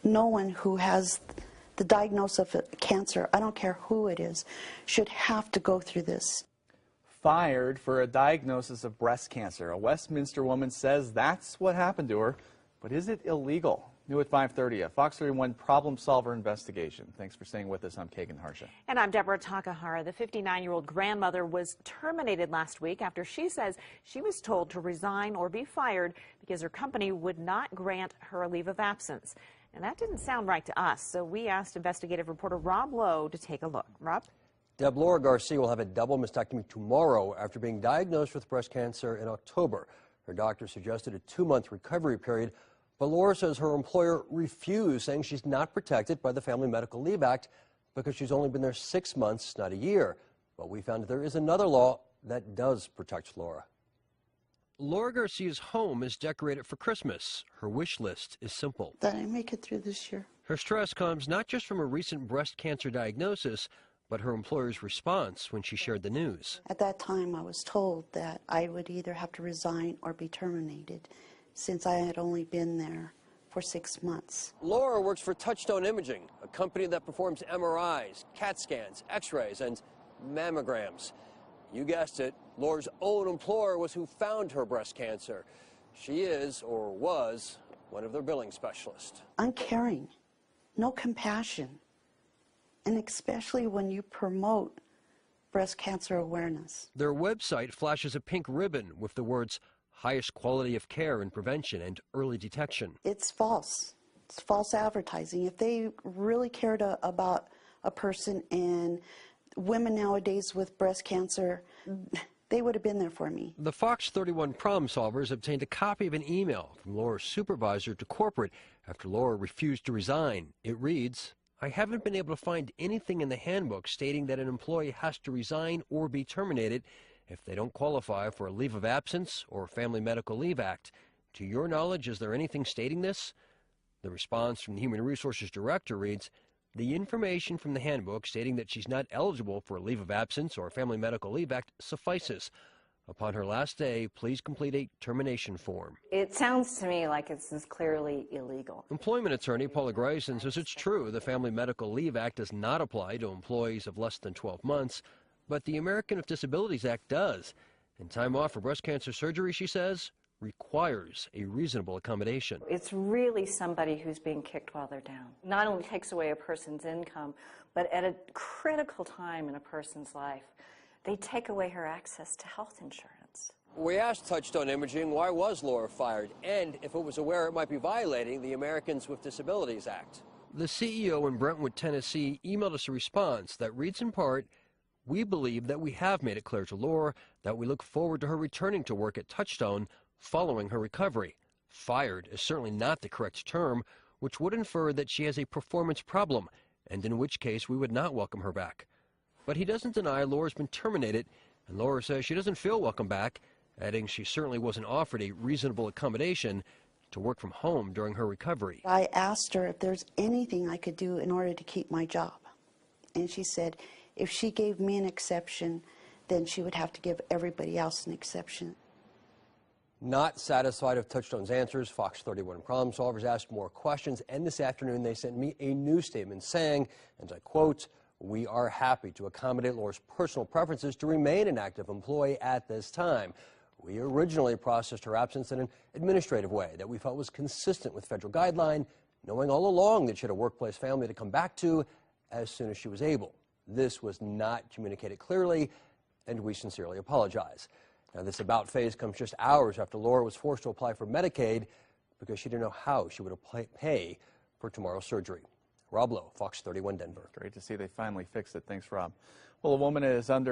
No one who has the diagnosis of cancer, I don't care who it is, should have to go through this. Fired for a diagnosis of breast cancer. A Westminster woman says that's what happened to her, but is it illegal? New at 5:30, a Fox 31 problem solver investigation. Thanks for staying with us. I'm Kagan Harsha. And I'm Deborah Takahara. The 59-year-old grandmother was terminated last week after she says she was told to resign or be fired because her company would not grant her a leave of absence. And that didn't sound right to us, so we asked investigative reporter Rob Lowe to take a look. Rob? Deb, Laura Garcia will have a double mastectomy tomorrow after being diagnosed with breast cancer in October. Her doctor suggested a 2-month recovery period, but Laura says her employer refused, saying she's not protected by the Family Medical Leave Act because she's only been there 6 months, not a year. But we found that there is another law that does protect Laura. Laura Garcia's home is decorated for Christmas. Her wish list is simple. That I make it through this year. Her stress comes not just from a recent breast cancer diagnosis, but her employer's response when she shared the news. At that time, I was told that I would either have to resign or be terminated, since I had only been there for 6 months. Laura works for Touchstone Imaging, a company that performs MRIs, CAT scans, X-rays, and mammograms. You guessed it, Laura's own employer was who found her breast cancer. She is, or was, one of their billing specialists. Uncaring, no compassion, and especially when you promote breast cancer awareness. Their website flashes a pink ribbon with the words, highest quality of care and prevention and early detection. It's false. It's false advertising. If they really cared about a person and women nowadays with breast cancer, they would have been there for me. The Fox 31 problem solvers obtained a copy of an email from Laura's supervisor to corporate after Laura refused to resign. It reads, I haven't been able to find anything in the handbook stating that an employee has to resign or be terminated if they don't qualify for a leave of absence or Family Medical Leave Act. To your knowledge, is there anything stating this? The response from the Human Resources Director reads, the information from the handbook stating that she's not eligible for a leave of absence or Family Medical Leave Act suffices. Upon her last day, please complete a termination form. It sounds to me like this is clearly illegal. Employment attorney Paula Greisen says it's true the Family Medical Leave Act does not apply to employees of less than 12 months, but the American with Disabilities Act does. And time off for breast cancer surgery, she says, requires a reasonable accommodation. It's really somebody who's being kicked while they're down. Not only takes away a person's income, but at a critical time in a person's life, they take away her access to health insurance. We asked Touchstone Imaging why was Laura fired and if it was aware it might be violating the Americans with Disabilities Act. The CEO in Brentwood, Tennessee emailed us a response that reads in part, we believe that we have made it clear to Laura that we look forward to her returning to work at Touchstone following her recovery. Fired is certainly not the correct term, which would infer that she has a performance problem, and in which case we would not welcome her back. But he doesn't deny Laura's been terminated, and Laura says she doesn't feel welcome back, adding she certainly wasn't offered a reasonable accommodation to work from home during her recovery. I asked her if there's anything I could do in order to keep my job, and she said if she gave me an exception, then she would have to give everybody else an exception. Not satisfied with Touchstone's answers, Fox 31 problem solvers asked more questions, and this afternoon they sent me a new statement saying, and I quote, we are happy to accommodate Laura's personal preferences to remain an active employee at this time. We originally processed her absence in an administrative way that we felt was consistent with federal guideline, knowing all along that she had a workplace family to come back to as soon as she was able. This was not communicated clearly, and we sincerely apologize. Now, this about phase comes just hours after Laura was forced to apply for Medicaid because she didn't know how she would pay for tomorrow's surgery. Rob Lowe, Fox 31 Denver. Great to see they finally fixed it. Thanks, Rob. Well, a woman is under